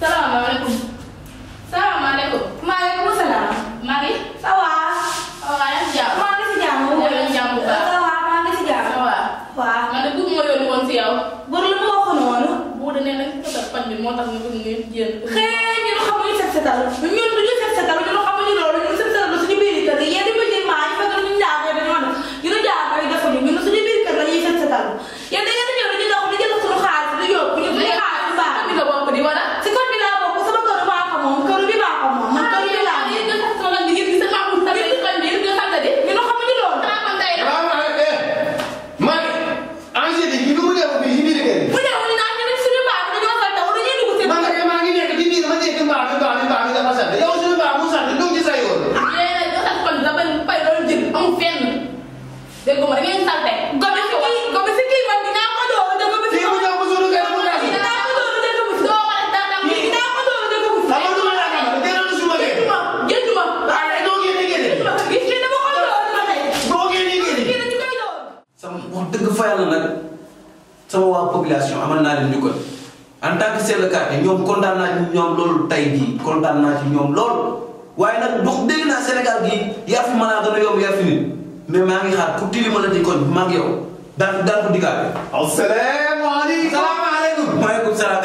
salaamaaleykum. salaamaaleykum. maaleykum salaam. Marie. ça va. waaw yaa ngi si jàmm. maa ngi si jàmm. yaa ngi si jàmm bu baax. ça va maa ngi si jàmm. ça va. waaw. man de dugg ma yónni woon si yow. bor lu ma waxoon noonu. bu dee nee nañ ko sa fan bi moo tax ñu bëgg ngeen jéem. xëy ñun xamuñu set setal ñun du ñu set setal ñun xamuñu loolu ñun set setal suñu biir kër yi yéen di ma jël maa ñu fekk ñu jaagee dañoo def ñu nu jaagee defuñu ñun suñu biir kër la ñuy set setal yéen da ngeen di ñëw dañuy dox di jël suñu xaalis di yóbbu ñu suñu xaalis bu baax bi nga bokk di wala. si koñ bi laa bokk sama kër maa ko moom kër bi maa ko moom man kër bi laa yéen nga sax sama di ngeen gis sa maamu sa biir koñ bi yéen nga xam ne de. ñun xamuñu loolu. xanaa kon tey la. waaw man Angélique bi nu mu def fii si biir kër gi. bu dee wuñu naan ñu ne suñu baax dañoo sant wala dañuy dugg si. man nag maa ngi nekk ci biir ma dégg mbaa mi dafa sant yow suñu mbaa mu sant du ci sa yoon. léegi nag nga sax kon la bañ fay doon jël amul fenn. dégg nga ma da ngeen salte. gobe si kii man dinaa ko door de gobe si fii mu ñëw ba suñu kër mu gàtt. dinaa ko door de gobe si. doo war a dara am. dinaa ko door de gobe si. xam nga du ma la xamal delloo na suma kër. jënduma. waaye doo génne génne. gis nga dama ko door dama tey. doo génne génne. kii dañu koy door. sama wax dëgg fa yàlla nag sama waa population amal naa leen njukkal en tant que chef de quartier ñoom kontaan naa ci ñoom loolu tey jii kontaan naa ci ñoom loolu waaye nag dox dégg naa Sénégal gii yaa fi mën a gën a yomb yaa fi nit mais maa ngi xaar pour tilima la di koñ bi maa ngi yow daan ko diggaale. asalaamaaleykum. salaamaaleykum. maaleykum salaam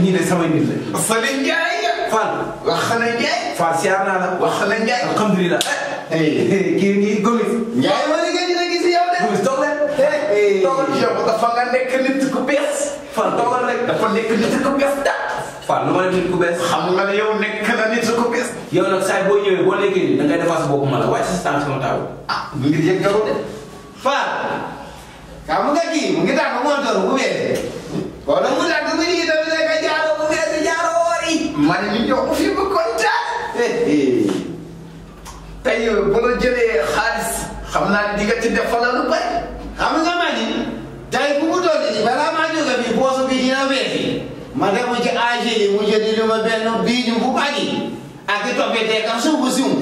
ñii de samay nit la. Fane Ndiaye. Fall. Waxana Ndiaye. Fall siyaar naa la. Waxana Ndiaye. alhamdulilah. kii Gomis. Ndiaye ma ni nga gis yow de. Gomis toog leen. toogal yow dafa nga nekk nit ku bees. Fall toogal rek. dafa nekk nit ku bees da. Fall lu ma def nit ku bees. xam nga ne yow nekk na nit ku bees. yow nag saa boo ñëwee boo nekkee nii da ngay defar sa bopp ma la wàcc sa tànk sama taaw. mu ngi yëg nga ko de. Fall. mu nga kii mu ngi tax mu montoor bu bees. kon nag mu tax bu ñu tamit rek a jaaroo bu bees jaaroo woor yi. man ñu jox ko fii ba kontaan. tey bu la jëlee xaalis xam naa ne di nga ci def la lu bari. xam nga ma ni tey bu mu toll nii balaa maa jóge fii boosu bi dina weesi. ma dem ci AG yi mu jëndi lu ma benn biiñu bu bari ak i toppatee ka suuf bu suuf.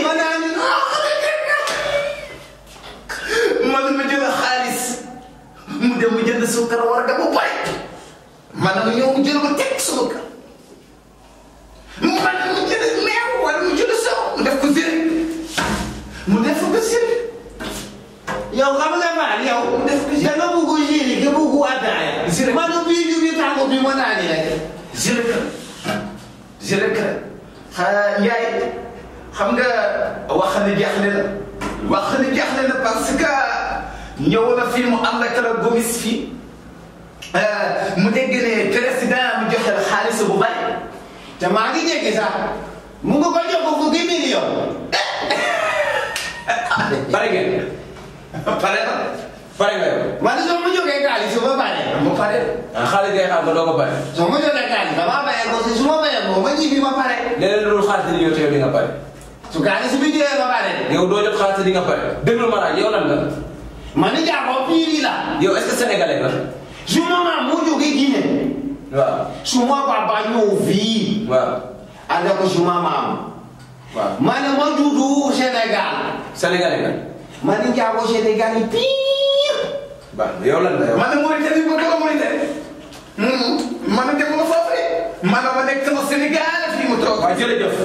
ma naa ni ma dama jël xaalis mu dem mu jënd suukar war a bu bari man nag ñëw mu jël ko teg suukar man mu jël meew wala mu jël sow mu def ko siri mu def ko siri yow xam nga maa yow mu def ko siri da nga bëgg siri nga bëgg ataaya siri man bii ju bi tàngo bi ma naa ni rek siri ka Ndiaye xam nga wax ni jaaxle na parce que ñëw na fii mu ànd ak la Gomis fii mu dégg ne président mu joxe la xaalis bu bari te maa ngi dégg sax mu nga ko jox ko fukki million. pare ngeen. pare nga yow. man soo ma joxee xaalis su ma pare. ma pare. xaalis ngay xam nga doo ko pare. soo ma joxee xaalis damaa bayee ko si su ma bayee ko ma ji bi ma pare. leneen lu dul xaalis di ñëw te yow di nga pare. su xaalis bi ñëwee ma pare. yow doo jot xaalis di nga pare déglu ma laaj yow lan nga. man ni jàppoo piiri la. yow est-ce que sénégalais nga. su ma maa mu jógee Guinée. waaw. su ma papa ñëw fii. waaw. ànd ko su ma maam. waaw. ma ne ma juddu Sénégal. sénégalais nga. man ni jàppoo Sénégal yi pire. waaw yow lan nga yow. man de Mauritanie ba ko Mauritanie. man de ma foofu de. man ma nekk na Sénégal fii mu toog. waaw jërëjëf.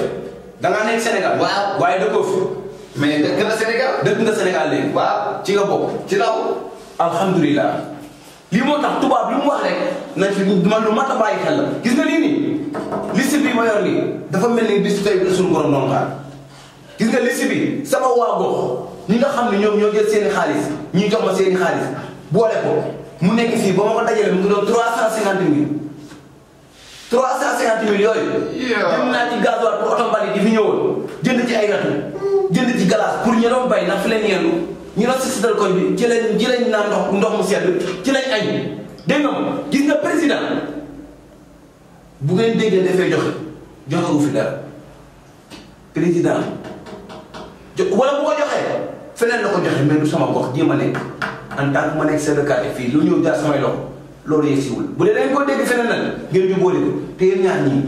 da ngaa nekk Sénégal. waaw waaye dëkkoo fi. mais dëkk na Sénégal. dëkk nga Sénégal léegi. waaw ci nga bokk. ci law. alhamdulilah. lii moo tax tubaab li mu wax rek nañ fi man lu mat a bàyyi xel la gis nga lii nii liste bi ma yor nii dafa mel ni liste tey bi la suñu borom doon xaar gis nga liste bi sama waa gox ñi nga xam ne ñoom ñoo jël seen i xaalis ñi jox ma seen i xaalis boole ko mu nekk fii ba ma ko dajalee mu ngi doon 350 000 350 000 yooyu. jënd naa ci gasoil pour oto mbali di fi ñëwoon jënd ci ay ratu jënd ci glace pour ñu doon bay ndax fi leen yendu ñu doon si dal koñ bi ci lañ naan ndox mu sedd ci lañ añ dégg nga ma gis nga président bu ngeen déggee dafay joxe wu fi dara président wala bu ko joxee feneen la ko joxe mais du sama gox jéem a nekk en tant que ma nekk chef de quartier fii lu ñëw jaar samay loxo loolu yegg siwul bu dee dañ ko dégg feneen nag ngeen ñu boole ko te yéen ñaar ñii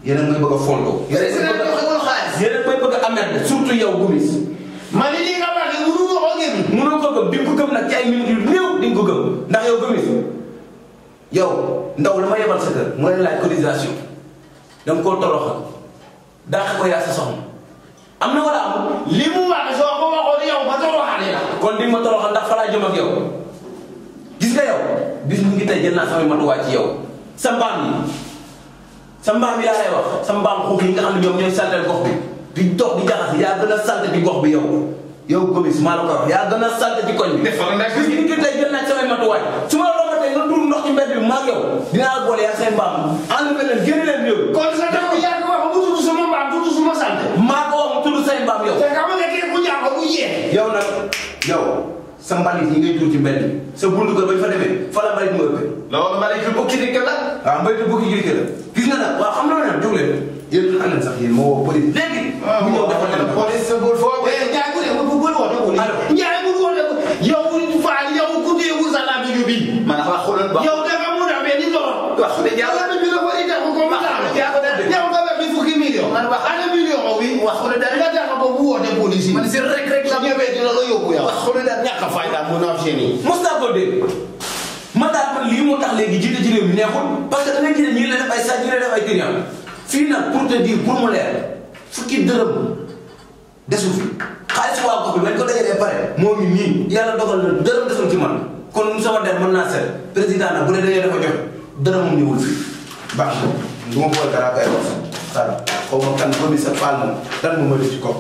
yéen a ngi may bëgg a fondoo. yéen a may bëgg a amer surtout yow Gomis. man li nga wax ne mënu ma ko gëm. mënoo ko gëm di nga ko gëm nag ci ay minutes yu néew di nga ko gëm ndax yow Gomis yow ndaw la ma yebal sa kër mu leen laaj cotisation danga koo toroxal dàq ko yaa sa soxna am na wala amul. li mu wax soo ko waxoon yow ba toroxale la. kon di ma toroxal ndax fa laa jëm ak yow gis nga yow bis mu ngi tey jël naa samay matuwaay ci yow sa mbaam yi laa lay wax sa mbaam xuux yi nga xam ne ñoom ñooy saltel gox bi di dox di jaxas yaa gën a salte ci gox bi yow Gomis maa la koy wax yaa gën a salte ci koñ bi. defal nag bis mu ngi tey jël naa samay matuwaay su ma la robatee nga tuur ndox ci mbedd bi maa ak yow dinaa la boole yaa say mbaam enlevé leen génne leen yow. kon sa dëkk yaa ko wax mu tudd sama mbaam tudd suma sant. maa ko wax mu tudd say mbaam yow. te xam nga kii ku jàpp bu yee. yow nag yow sa mbalit yi ngay tuur ci mbedd bi sa buntu kër bañ fa demee fa la mbalit mu ëppee. loolu mbalit bi bukki di la. waaw mbalit bi bukki di la gis nga nag waaw xam nga nag jóg leen yéen xam nañ sax yéen moo woo police léegi. mu ñëw dafa dem police bul foo Ndiaye bu dee bul woote ko. Ndiaye bul woote ko yow Fall yow ku deewul sa laa bi bi. man wax xoolal ba. yow da nga mun a benn doon. wax dëgg yàlla laa bi la ko ita ko comme ça. yow nga ba bi fukki million. man wax ana million bi. wax xoolal dara nga tax ko bu woote police yi. man si rek la ñëwee dina la yóbbu yow. wax xoolal dara ñàkk a fayda mun a fi nii. mos naa ko dégg man daal man lii moo tax léegi jiite ci réew mi neexul parce que da ngay jiite ñii la def ay sàcc ñii la def ay client fii nag pour te dire pour mu leer fukki dërëm desu fi xaalis waa gox bi bañ ko dajalee pare moo ngi nii yàlla dogal na dërëm desul ci man kon sama der mën naa seet président nag bu dee dañoo dafa joxe dërëmam ñëwul fi baax na du ma boole dara ak ay wax xaw ma kan Gomis sa Fall moom dan mu ma def ci kaw